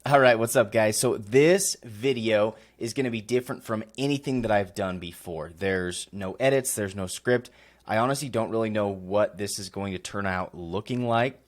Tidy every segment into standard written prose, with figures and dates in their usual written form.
All right, what's up, guys? So this video is going to be different from anything that I've done before. There's no edits, there's no script. I honestly don't really know what this is going to turn out looking like,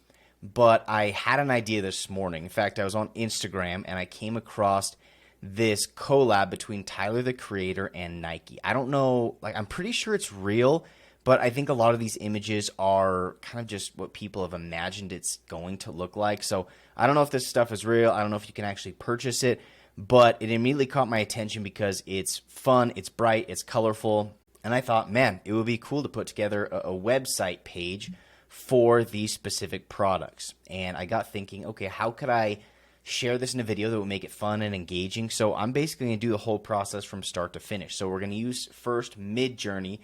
but I had an idea this morning. In fact, I was on Instagram and I came across this collab between Tyler, the creator, and Nike. I don't know, I'm pretty sure it's real, but I think a lot of these images are kind of just what people have imagined it's going to look like. So I don't know if this stuff is real. I don't know if you can actually purchase it, but it immediately caught my attention because it's fun, it's bright, it's colorful. And I thought, man, it would be cool to put together a website page for these specific products. And I got thinking, okay, how could I share this in a video that would make it fun and engaging? So I'm basically going to do the whole process from start to finish. So we're going to use first Midjourney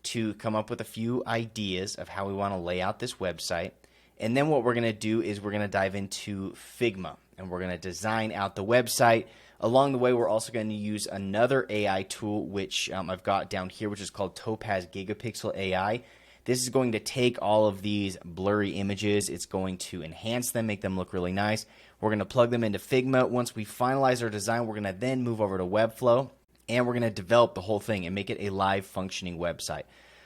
to come up with a few ideas of how we want to lay out this website. And then what we're going to do is we're going to dive into Figma and we're going to design out the website. Along the way, we're also going to use another AI tool, which I've got down here, which is called Topaz Gigapixel AI. This is going to take all of these blurry images. It's going to enhance them, make them look really nice. We're going to plug them into Figma. Once we finalize our design, we're going to then move over to Webflow. And we're going to develop the whole thing and make it a live functioning website.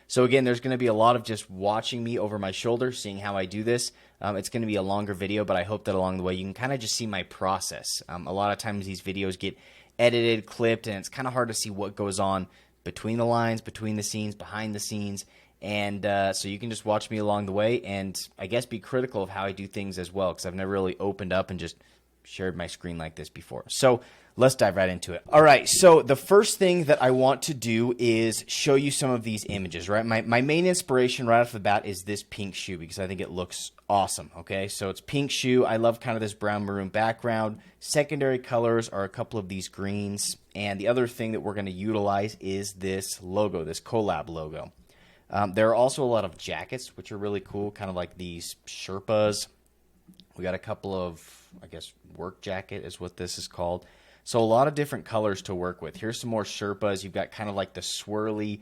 So again, there's going to be a lot of just watching me over my shoulder, seeing how I do this. It's going to be a longer video, but I hope that along the way you can kind of just see my process. A lot of times these videos get edited, clipped, and it's kind of hard to see what goes on between the lines, between the scenes, behind the scenes. And so you can just watch me along the way and I guess be critical of how I do things as well, because I've never really opened up and just shared my screen like this before. So let's dive right into it. All right, so the first thing that I want to do is show you some of these images, right? My main inspiration right off the bat is this pink shoe because I think it looks awesome, okay? So it's pink shoe. I love kind of this brown maroon background. Secondary colors are a couple of these greens. And the other thing that we're going to utilize is this logo, this collab logo. There are also a lot of jackets, which are really cool, kind of like these Sherpas. We got a couple of, I guess, work jacket is what this is called. So a lot of different colors to work with. Here's some more Sherpas. You've got kind of like the swirly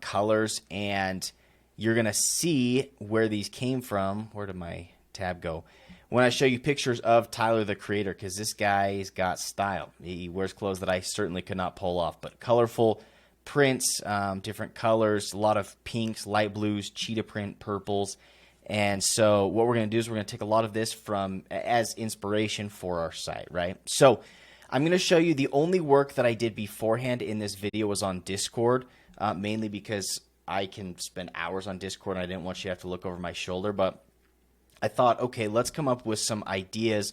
colors, and you're going to see where these came from. Where did my tab go? When I show you pictures of Tyler, the creator, because this guy's got style. He wears clothes that I certainly could not pull off, but colorful prints, different colors, a lot of pinks, light blues, cheetah print, purples. And so what we're going to do is we're going to take a lot of this as inspiration for our site, right? So I'm going to show you the only work that I did beforehand in this video was on Discord, mainly because I can spend hours on Discord and I didn't want you to have to look over my shoulder. But I thought, okay, let's come up with some ideas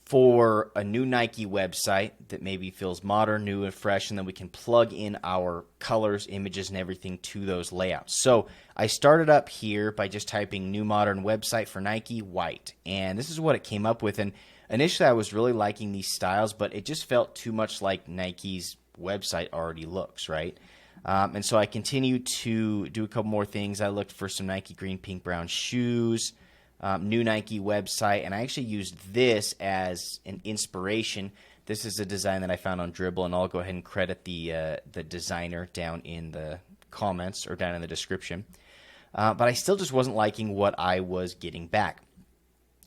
for a new Nike website that maybe feels modern, new, and fresh, and then we can plug in our colors, images, and everything to those layouts. So I started up here by just typing new modern website for Nike, white, and this is what it came up with. And initially I was really liking these styles, but it just felt too much like Nike's website already looks, right? And so I continued to do a couple more things. I looked for some Nike green, pink, brown shoes, new Nike website, and I actually used this as an inspiration. This is a design that I found on Dribbble, and I'll go ahead and credit the designer down in the comments or down in the description. But I still just wasn't liking what I was getting back.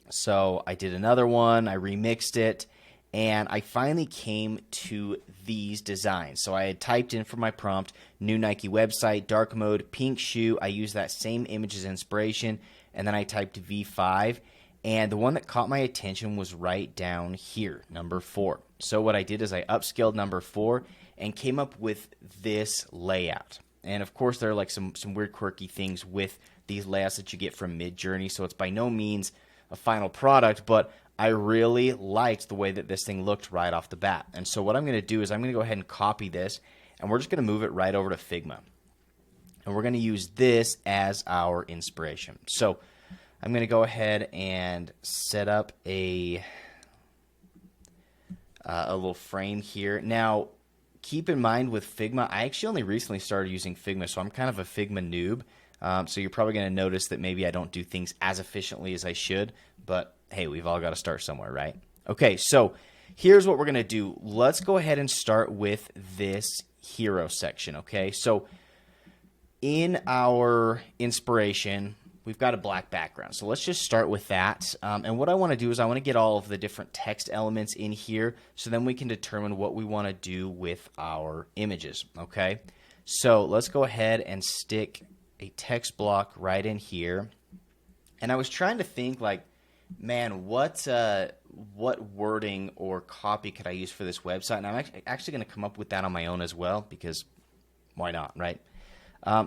So I did another one, I remixed it, and I finally came to these designs. So I had typed in for my prompt, new Nike website, dark mode, pink shoe. I used that same image as inspiration, and then I typed V5, and the one that caught my attention was right down here, number 4. So what I did is I upscaled number 4 and came up with this layout. And of course, there are like some weird quirky things with these layouts that you get from Midjourney, so it's by no means a final product, but I really liked the way that this thing looked right off the bat. And so what I'm going to do is I'm going to go ahead and copy this, and we're just going to move it right over to Figma. And we're going to use this as our inspiration. So I'm going to go ahead and set up a little frame here. Now, keep in mind with Figma, I actually only recently started using Figma, so I'm kind of a Figma noob. So you're probably going to notice that maybe I don't do things as efficiently as I should, but hey, we've all got to start somewhere, right? Okay, so here's what we're going to do. Let's go ahead and start with this hero section, okay? So in our inspiration, we've got a black background. So let's just start with that. And what I want to do is I want to get all of the different text elements in here so then we can determine what we want to do with our images, okay? So let's go ahead and stick a text block right in here. And I was trying to think like, man, what wording or copy could I use for this website? And I'm actually going to come up with that on my own as well because why not, right?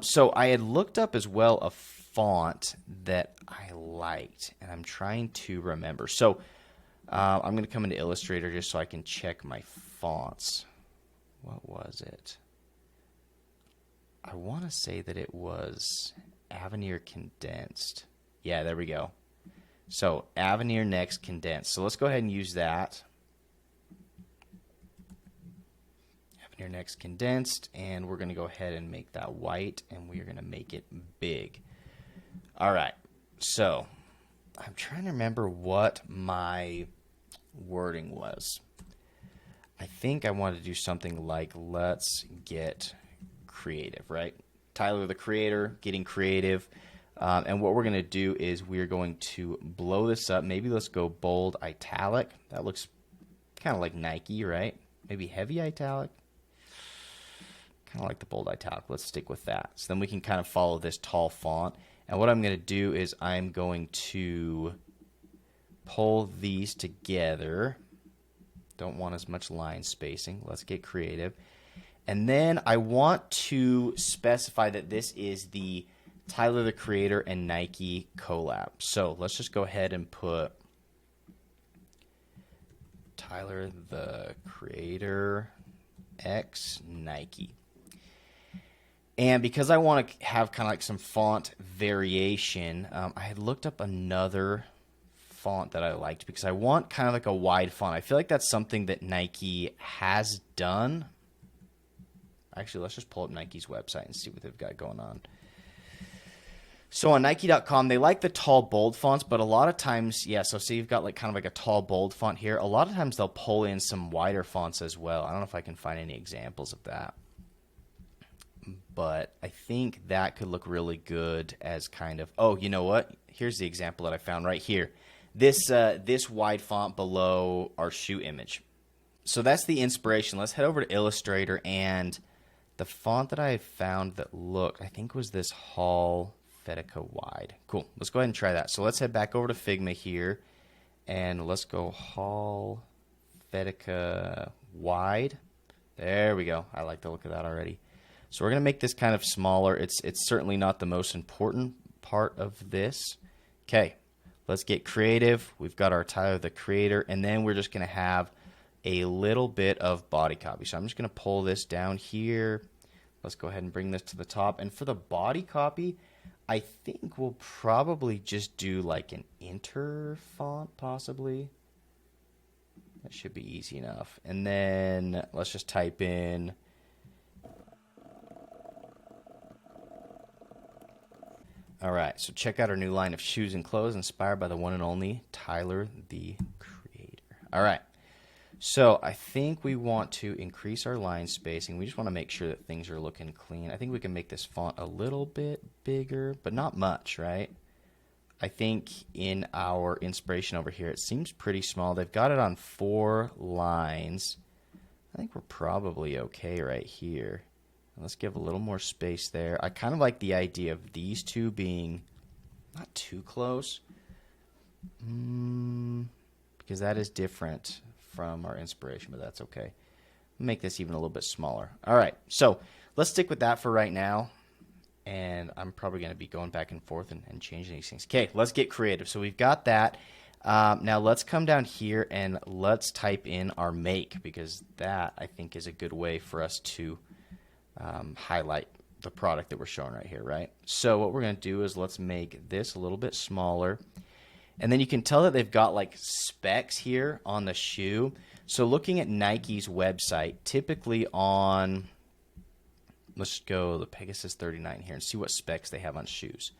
So I had looked up as well a font that I liked, and I'm trying to remember. So I'm going to come into Illustrator just so I can check my fonts. What was it? I want to say that it was Avenir Condensed. Yeah, there we go. So Avenir Next Condensed. So let's go ahead and use that. Avenir Next Condensed, and we're going to go ahead and make that white, and we are going to make it big. All right, so I'm trying to remember what my wording was. I think I wanted to do something like, let's get creative, right? Tyler, the creator, getting creative. And what we're going to do is we're going to blow this up. Maybe let's go bold italic. That looks kind of like Nike, right? Maybe heavy italic. Kind of like the bold italic. Let's stick with that. So then we can kind of follow this tall font. And what I'm going to do is I'm going to pull these together. Don't want as much line spacing. Let's get creative. And then I want to specify that this is the Tyler the Creator and Nike collab. So let's just go ahead and put Tyler the Creator X Nike. And because I want to have kind of like some font variation, I had looked up another font that I liked because I want kind of like a wide font. I feel like that's something that Nike has done. Actually, let's just pull up Nike's website and see what they've got going on. So on Nike.com, they like the tall, bold fonts, but a lot of times, yeah, so see you've got like kind of like a tall, bold font here. A lot of times they'll pull in some wider fonts as well. I don't know if I can find any examples of that. But I think that could look really good as kind of, oh, you know what? Here's the example that I found right here. This wide font below our shoe image. So that's the inspiration. Let's head over to Illustrator, and the font that I found that looked, I think was this Helvetica Wide. Cool. Let's go ahead and try that. So let's head back over to Figma here, and let's go Helvetica Wide. There we go. I like the look of that already. So we're going to make this kind of smaller. It's certainly not the most important part of this. Okay, let's get creative. We've got our Tyler the Creator, and then we're just going to have a little bit of body copy. So I'm just going to pull this down here. Let's go ahead and bring this to the top. And for the body copy, I think we'll probably just do like an inter font possibly. That should be easy enough. And then let's just type in all right, so check out our new line of shoes and clothes inspired by the one and only Tyler the Creator. All right, so I think we want to increase our line spacing. We just want to make sure that things are looking clean. I think we can make this font a little bit bigger, but not much, right? I think in our inspiration over here, it seems pretty small. They've got it on 4 lines. I think we're probably okay right here. Let's give a little more space there. I kind of like the idea of these two being not too close because that is different from our inspiration, but that's okay. Make this even a little bit smaller. All right, so let's stick with that for right now, and I'm probably going to be going back and forth and changing these things. Okay, let's get creative. So we've got that. Now let's come down here and let's type in our make, because that, I think, is a good way for us to highlight the product that we're showing right here, right? So what we're going to do is let's make this a little bit smaller. And then you can tell that they've got like specs here on the shoe. So looking at Nike's website, typically on, let's go the Pegasus 39 here and see what specs they have on shoes.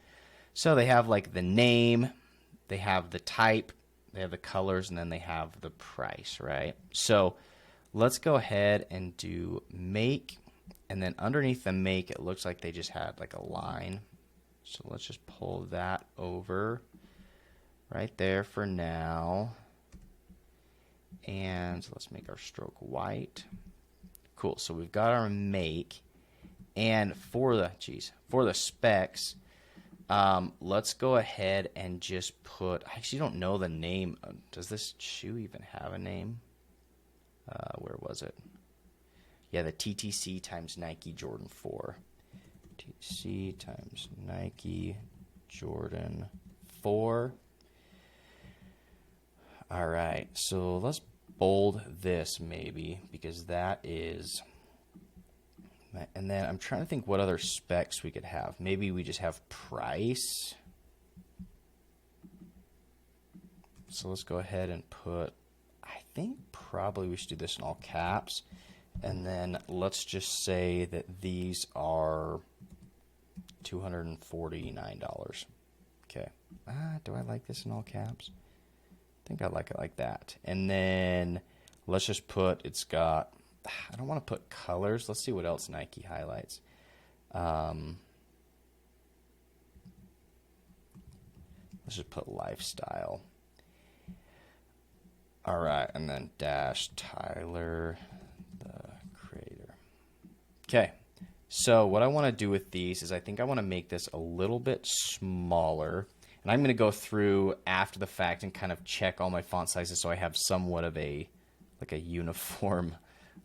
So they have like the name, they have the type, they have the colors, and then they have the price, right? So let's go ahead and do make. And then underneath the make, it looks like they just had like a line. So let's just pull that over right there for now. And let's make our stroke white. Cool. So we've got our make. And for the specs, let's go ahead and just put, I actually don't know the name. Does this shoe even have a name? Where was it? Yeah, the TTC times Nike Jordan 4. TTC times Nike Jordan 4. All right, so let's bold this maybe, because that is, and then I'm trying to think what other specs we could have. Maybe we just have price. So let's go ahead and put, I think probably we should do this in all caps. And then let's just say that these are $249. Okay. Do I like this in all caps? I think I like it like that. And then let's just put, it's got, I don't want to put colors. Let's see what else Nike highlights. Let's just put lifestyle. All right, and then dash Tyler, the creator. Okay, so what I want to do with these is I think I want to make this a little bit smaller. And I'm going to go through after the fact and kind of check all my font sizes so I have somewhat of a, like a uniform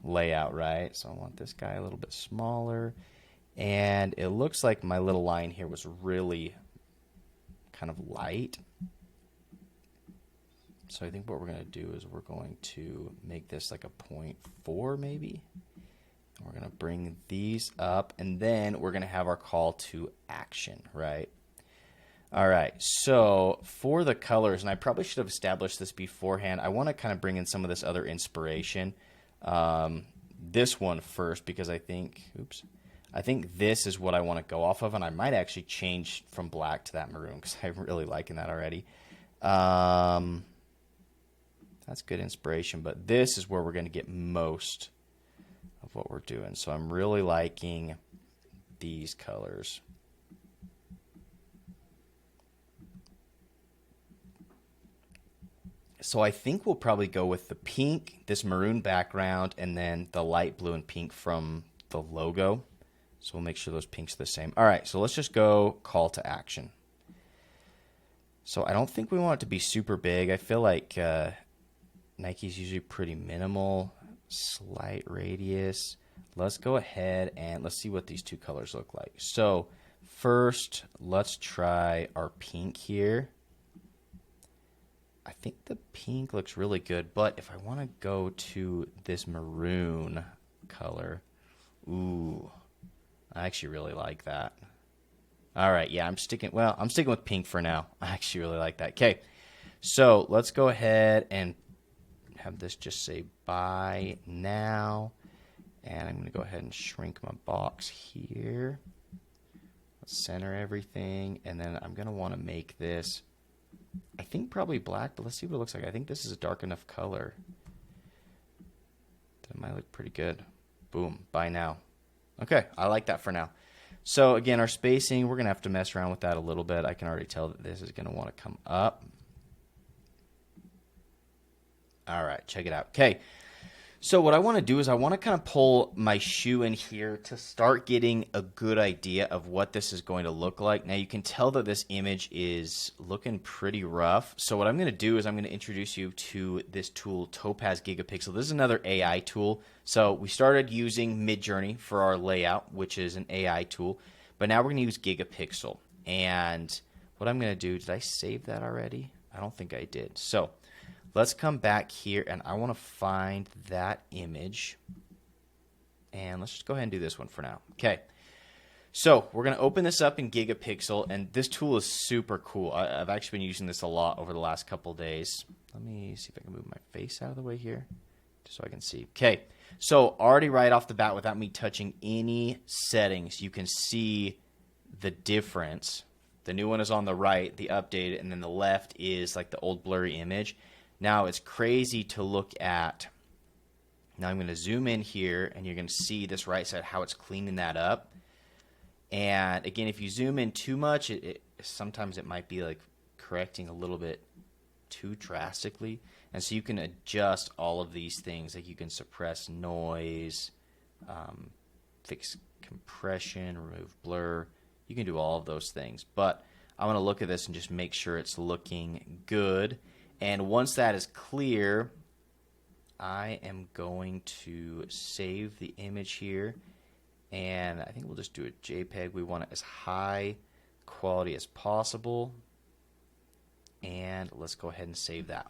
layout, right? So I want this guy a little bit smaller. And it looks like my little line here was really kind of light. So I think what we're going to do is we're going to make this like a 0.4 maybe. We're going to bring these up, and then we're going to have our call to action, right? All right, so for the colors, and I probably should have established this beforehand, I want to kind of bring in some of this other inspiration. This one first, because I think this is what I want to go off of, and I might actually change from black to that maroon because I'm really liking that already. That's good inspiration, but this is where we're going to get most of what we're doing. So I'm really liking these colors. So I think we'll probably go with the pink, this maroon background, and then the light blue and pink from the logo. So we'll make sure those pinks are the same. All right, so let's just go call to action. So I don't think we want it to be super big. I feel like Nike's usually pretty minimal, slight radius. Let's go ahead and let's see what these two colors look like. So first, let's try our pink here. I think the pink looks really good, but if I want to go to this maroon color, ooh, I actually really like that. All right, yeah, I'm sticking with pink for now. I actually really like that. Okay, so let's go ahead and have this just say buy now. And I'm going to go ahead and shrink my box here. Let's center everything. And then I'm going to want to make this, I think probably black, but let's see what it looks like. I think this is a dark enough color. That might look pretty good. Boom, buy now. Okay, I like that for now. So again, our spacing, we're going to have to mess around with that a little bit. I can already tell that this is going to want to come up. All right, check it out. Okay, so what I want to do is I want to kind of pull my shoe in here to start getting a good idea of what this is going to look like. Now you can tell that this image is looking pretty rough. So what I'm going to do is I'm going to introduce you to this tool, Topaz Gigapixel. This is another AI tool. So we started using Midjourney for our layout, which is an AI tool. But now we're going to use Gigapixel. And what I'm going to do, did I save that already? I don't think I did. So let's come back here, and I want to find that image. And let's just go ahead and do this one for now. Okay, so we're going to open this up in Gigapixel, and this tool is super cool. I've actually been using this a lot over the last couple days. Let me see if I can move my face out of the way here just so I can see. Okay, so already right off the bat, without me touching any settings, you can see the difference. The new one is on the right, the updated, and then the left is like the old blurry image. Now it's crazy to look at. Now I'm going to zoom in here, and you're going to see this right side, how it's cleaning that up. And again, if you zoom in too much, sometimes it might be like correcting a little bit too drastically. And so you can adjust all of these things. Like you can suppress noise, fix compression, remove blur. You can do all of those things. But I want to look at this and just make sure it's looking good. And once that is clear, I am going to save the image here. And I think we'll just do a JPEG. We want it as high quality as possible. And let's go ahead and save that.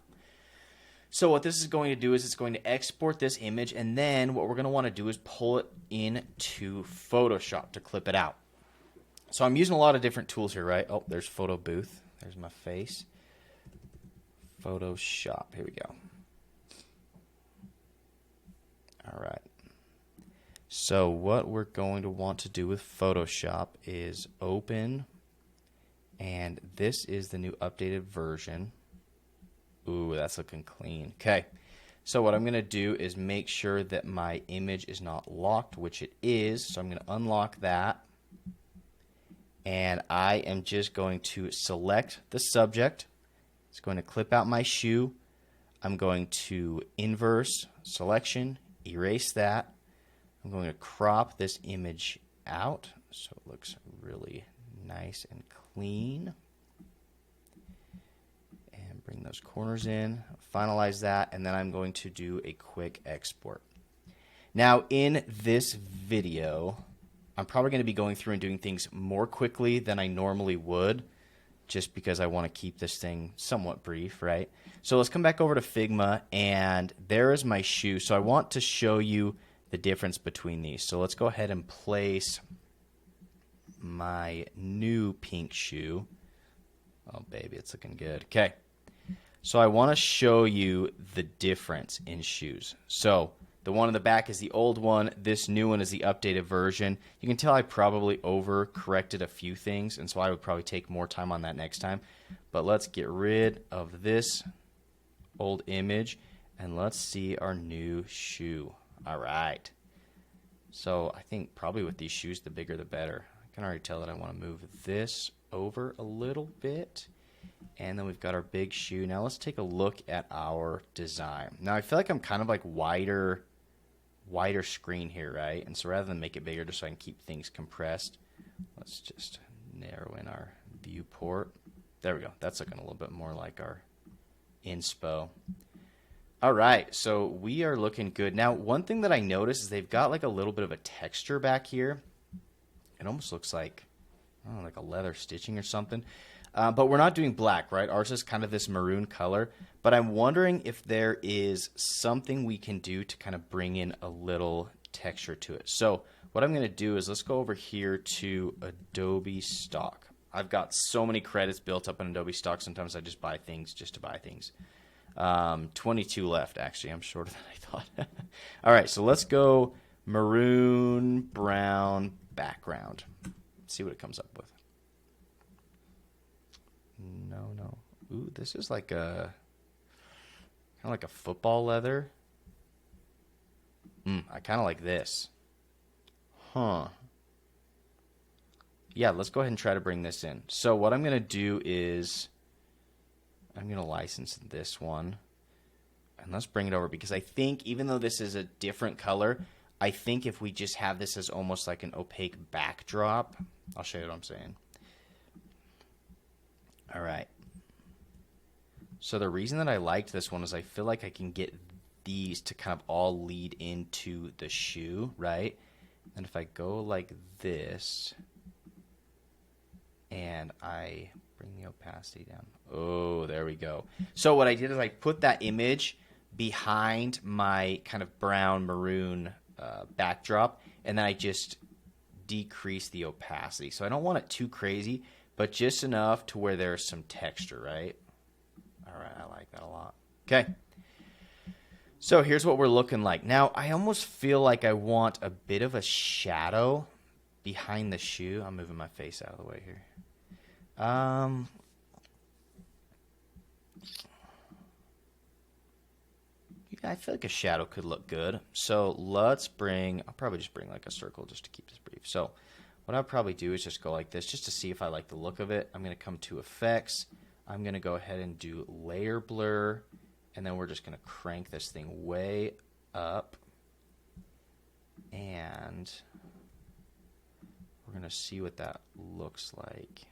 So what this is going to do is it's going to export this image, and then what we're going to want to do is pull it into Photoshop to clip it out. So I'm using a lot of different tools here, right? Oh, there's Photo Booth. There's my face. Photoshop. Here we go. All right. So what we're going to want to do with Photoshop is open, and this is the new updated version. Ooh, that's looking clean. Okay, so what I'm going to do is make sure that my image is not locked, which it is. So I'm going to unlock that, and I am just going to select the subject. It's going to clip out my shoe. I'm going to inverse selection, erase that. I'm going to crop this image out so it looks really nice and clean. And bring those corners in, finalize that, and then I'm going to do a quick export. Now in this video, I'm probably going to be going through and doing things more quickly than I normally would, just because I want to keep this thing somewhat brief, right? So let's come back over to Figma, and there is my shoe. So I want to show you the difference between these. So let's go ahead and place my new pink shoe. Oh, baby, it's looking good. Okay. So I want to show you the difference in shoes. So the one in the back is the old one. This new one is the updated version. You can tell I probably over-corrected a few things, and so I would probably take more time on that next time. But let's get rid of this old image, and let's see our new shoe. All right. So I think probably with these shoes, the bigger the better. I can already tell that I want to move this over a little bit. And then we've got our big shoe. Now let's take a look at our design. Now I feel like I'm kind of like wider screen here, right? And so rather than make it bigger just so I can keep things compressed, let's just narrow in our viewport. There we go. That's looking a little bit more like our inspo. All right, so we are looking good. Now, one thing that I noticed is they've got like a little bit of a texture back here. It almost looks like, I don't know, like a leather stitching or something. But we're not doing black, right? Ours is kind of this maroon color. But I'm wondering if there is something we can do to kind of bring in a little texture to it. So what I'm going to do is let's go over here to Adobe Stock. I've got so many credits built up in Adobe Stock. Sometimes I just buy things just to buy things. 22 left, actually. I'm shorter than I thought. All right, so let's go maroon, brown, background. Let's see what it comes up with. No. Ooh, this is like a kind of like a football leather. I kind of like this. Huh. Yeah, let's go ahead and try to bring this in. So what I'm going to do is I'm going to license this one. And let's bring it over because I think even though this is a different color, I think if we just have this as almost like an opaque backdrop, I'll show you what I'm saying. All right. So the reason that I liked this one is I feel like I can get these to kind of all lead into the shoe, right? And if I go like this and I bring the opacity down. Oh, there we go. So what I did is I put that image behind my kind of brown maroon backdrop, and then I just decrease the opacity. So I don't want it too crazy, but just enough to where there's some texture, right? All right, I like that a lot. Okay. So here's what we're looking like. Now, I almost feel like I want a bit of a shadow behind the shoe. I'm moving my face out of the way here. Yeah, I feel like a shadow could look good. So let's bring, I'll probably just bring like a circle just to keep this brief. So what I'll probably do is just go like this just to see if I like the look of it. I'm going to come to effects. I'm going to go ahead and do layer blur, and then we're just going to crank this thing way up, and we're going to see what that looks like.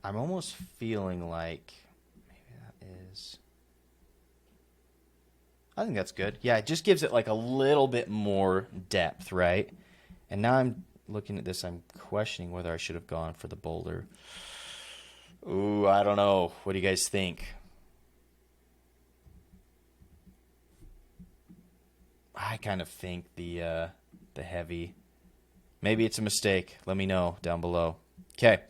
I'm almost feeling like maybe that is, I think that's good. Yeah, it just gives it like a little bit more depth, right? And now I'm looking at this, I'm questioning whether I should have gone for the boulder. Ooh, I don't know. What do you guys think? I kind of think the heavy. Maybe it's a mistake. Let me know down below. Okay.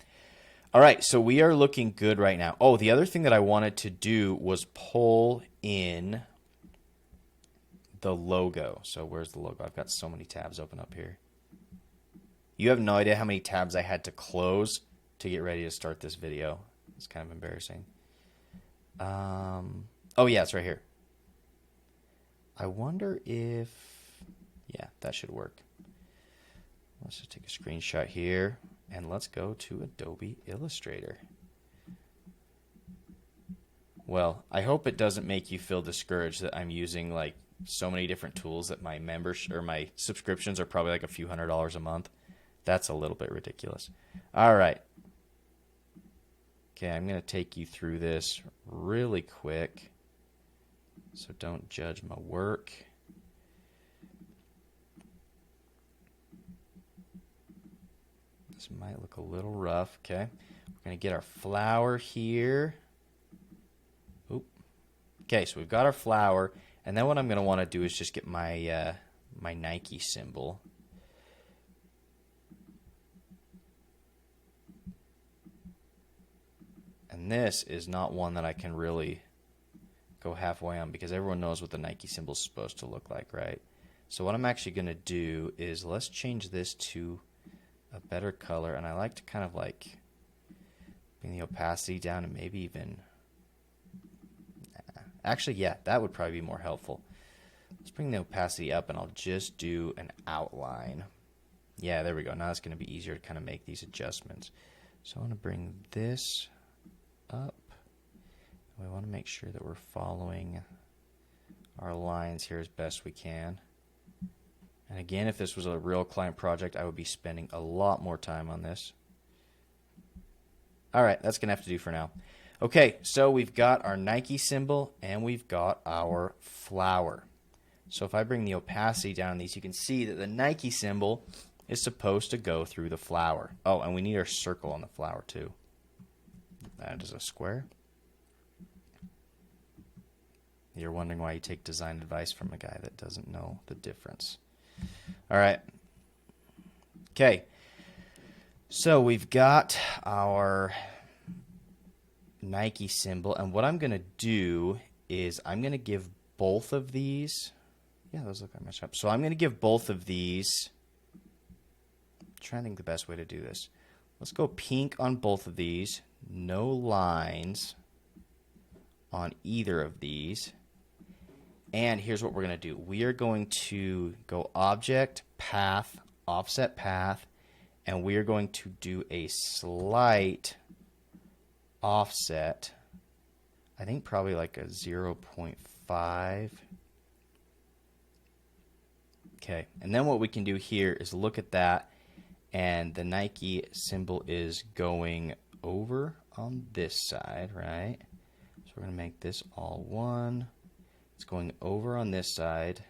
All right, so we are looking good right now. Oh, the other thing that I wanted to do was pull in the logo. So where's the logo? I've got so many tabs open up here. You have no idea how many tabs I had to close to get ready to start this video. It's kind of embarrassing. Oh, yeah, it's right here. I wonder if, yeah, that should work. Let's just take a screenshot here, and let's go to Adobe Illustrator. Well, I hope it doesn't make you feel discouraged that I'm using like so many different tools that my members or my subscriptions are probably like a few $100s a month. That's a little bit ridiculous. All right. Okay, I'm going to take you through this really quick, so don't judge my work. This might look a little rough. Okay, we're going to get our flower here. Oop. Okay, so we've got our flower, and then what I'm going to want to do is just get my my Nike symbol. And this is not one that I can really go halfway on because everyone knows what the Nike symbol is supposed to look like, right? So what I'm actually going to do is let's change this to a better color, and I like to kind of like bring the opacity down and maybe even, actually, yeah, that would probably be more helpful. Let's bring the opacity up, and I'll just do an outline. Yeah, there we go. Now it's going to be easier to kind of make these adjustments. So I want to bring this up. We want to make sure that we're following our lines here as best we can. And again, if this was a real client project, I would be spending a lot more time on this. All right, that's going to have to do for now. Okay, so we've got our Nike symbol and we've got our flower. So if I bring the opacity down on these, you can see that the Nike symbol is supposed to go through the flower. Oh, and we need our circle on the flower too. That is a square. You're wondering why you take design advice from a guy that doesn't know the difference. All right. Okay. So we've got our Nike symbol, and what I'm going to do is I'm going to give both of these, yeah, those look like match up. So I'm going to give both of these, I'm trying to think the best way to do this. Let's go pink on both of these, no lines on either of these. And here's what we're going to do. We are going to go object, path, offset path, and we are going to do a slight offset. I think probably like a 0.5. Okay, and then what we can do here is look at that, and the Nike symbol is going over on this side, right? So we're going to make this all one. It's going over on this side,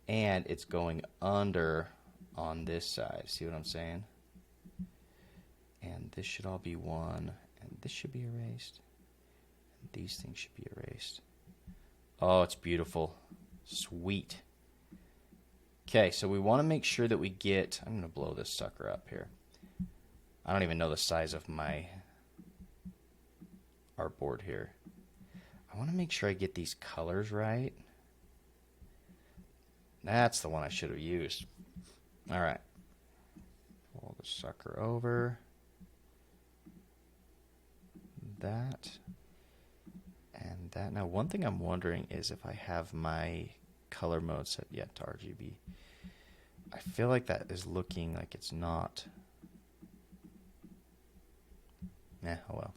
and it's going under on this side. See what I'm saying? And this should all be one, and this should be erased. And these things should be erased. Oh, it's beautiful. Sweet. Okay, so we want to make sure that we get, I'm going to blow this sucker up here. I don't even know the size of my artboard here. I want to make sure I get these colors right. That's the one I should have used. All right. Pull the sucker over. That. And that. Now, one thing I'm wondering is if I have my color mode set yet to RGB. I feel like that is looking like it's not. Oh well.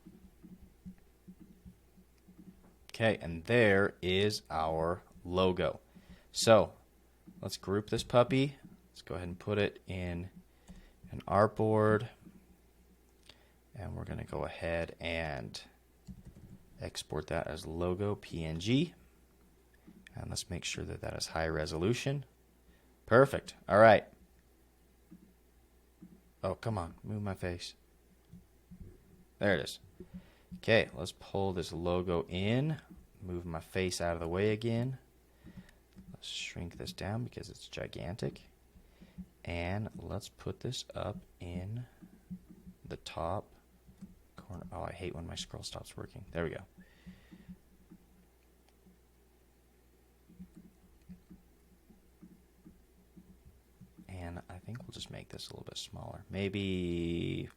Okay, and there is our logo. So let's group this puppy. Let's go ahead and put it in an artboard. And we're going to go ahead and export that as logo PNG. And let's make sure that that is high resolution. Perfect. All right. Oh, come on. Move my face. There it is. Okay, let's pull this logo in. Move my face out of the way again. Let's shrink this down because it's gigantic. And let's put this up in the top corner. Oh, I hate when my scroll stops working. There we go. And I think we'll just make this a little bit smaller. Maybe,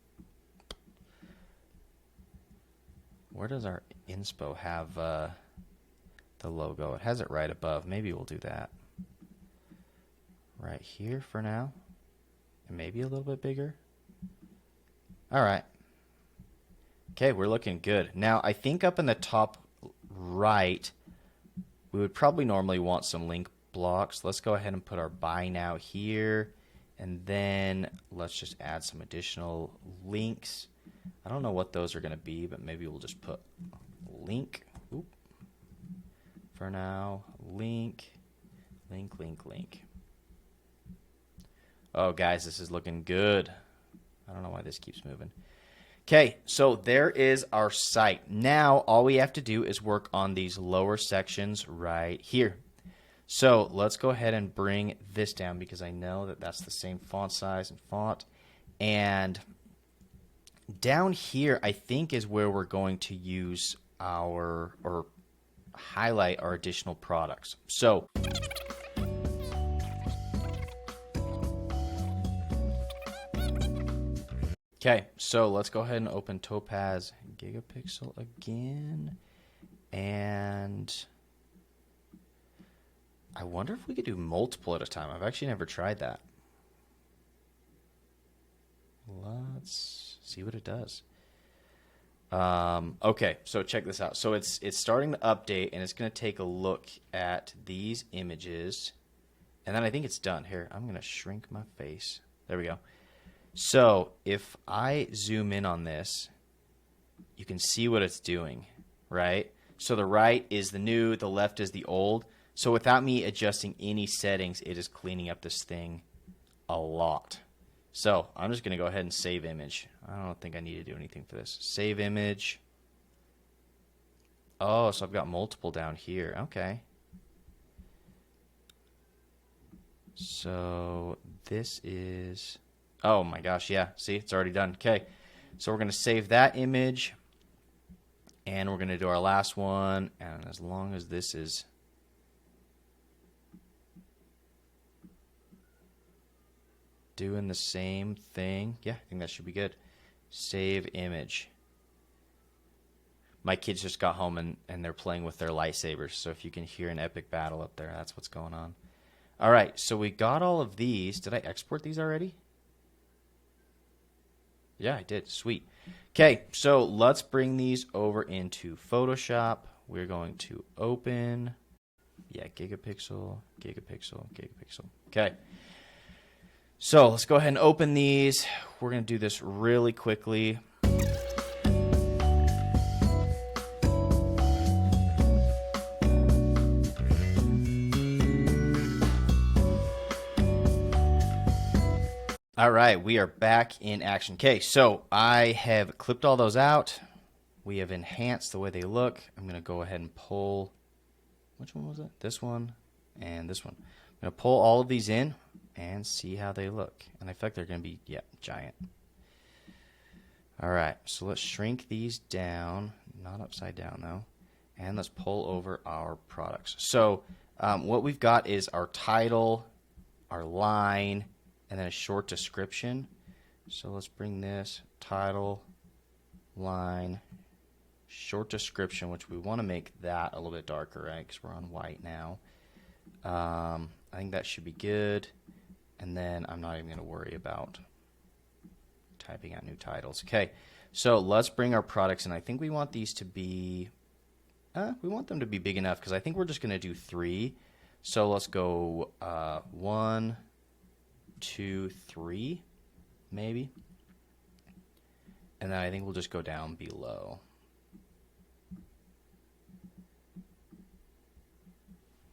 where does our inspo have the logo? It has it right above. Maybe we'll do that. Right here for now. And maybe a little bit bigger. All right. Okay, we're looking good. Now, I think up in the top right, we would probably normally want some link blocks. Let's go ahead and put our buy now here. And then let's just add some additional links. I don't know what those are going to be, but maybe we'll just put link. Oop. For now, link, link, link, link. Oh, guys, this is looking good. I don't know why this keeps moving. Okay, so there is our site. Now, all we have to do is work on these lower sections right here. So let's go ahead and bring this down because I know that that's the same font size and font. And down here, I think, is where we're going to use our, or highlight our additional products. So okay, so let's go ahead and open Topaz Gigapixel again. And I wonder if we could do multiple at a time. I've actually never tried that. Let's see what it does. Okay, so check this out. So it's starting to update, and it's going to take a look at these images. And then I think it's done. Here, I'm going to shrink my face. There we go. So if I zoom in on this, you can see what it's doing, right? So the right is the new, the left is the old. So without me adjusting any settings, it is cleaning up this thing a lot. So I'm just going to go ahead and save image. I don't think I need to do anything for this. Save image. Oh, so I've got multiple down here. Okay. So this is, oh my gosh, yeah. See, it's already done. Okay. So we're going to save that image. And we're going to do our last one. And as long as this is doing the same thing. Yeah, I think that should be good. Save image. My kids just got home and they're playing with their lightsabers. So if you can hear an epic battle up there, that's what's going on. All right, so we got all of these. Did I export these already? Yeah, I did. Sweet. Okay, so let's bring these over into Photoshop. We're going to open, yeah, Gigapixel, Gigapixel, Gigapixel. Okay. So let's go ahead and open these. We're going to do this really quickly. All right, we are back in action. Okay, so I have clipped all those out. We have enhanced the way they look. I'm going to go ahead and pull, which one was it? This one and this one. I'm going to pull all of these in and see how they look. And I feel like they're going to be, yeah, giant. All right, so let's shrink these down, not upside down though, and let's pull over our products. So what we've got is our title, our line, and then a short description. So let's bring this title, line, short description, which we want to make that a little bit darker, right? Because we're on white now. I think that should be good. And then I'm not even going to worry about typing out new titles. Okay, so let's bring our products in. I think we want these to be, we want them to be big enough because I think we're just going to do 3. So let's go 1, 2, 3, maybe. And then I think we'll just go down below.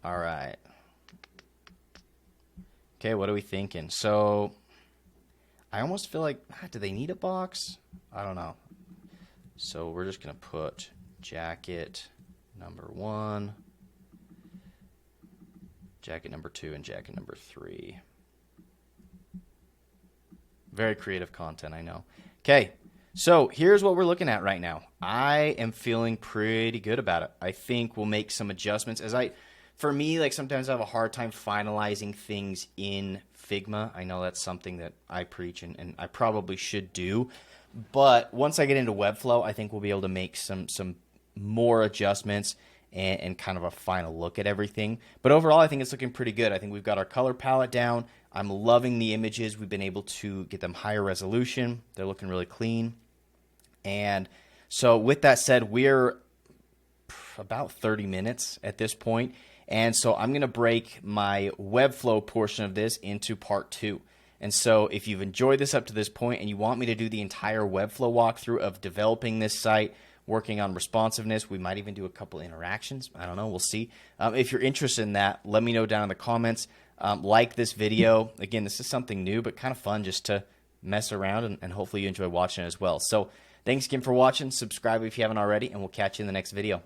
All right. Okay, what are we thinking? So I almost feel like, do they need a box? I don't know. So we're just going to put jacket number 1, jacket number 2, and jacket number 3. Very creative content, I know. Okay, so here's what we're looking at right now. I am feeling pretty good about it. I think we'll make some adjustments. For me, like sometimes I have a hard time finalizing things in Figma. I know that's something that I preach and I probably should do. But once I get into Webflow, I think we'll be able to make some more adjustments and kind of a final look at everything. But overall, I think it's looking pretty good. I think we've got our color palette down. I'm loving the images. We've been able to get them higher resolution. They're looking really clean. And so with that said, we're about 30 minutes at this point. And so I'm going to break my Webflow portion of this into part 2. And so if you've enjoyed this up to this point and you want me to do the entire Webflow walkthrough of developing this site, working on responsiveness, we might even do a couple interactions. I don't know. We'll see. If you're interested in that, let me know down in the comments. Like this video. Again, this is something new, but kind of fun just to mess around, and hopefully you enjoy watching it as well. So thanks again for watching. Subscribe if you haven't already, and we'll catch you in the next video.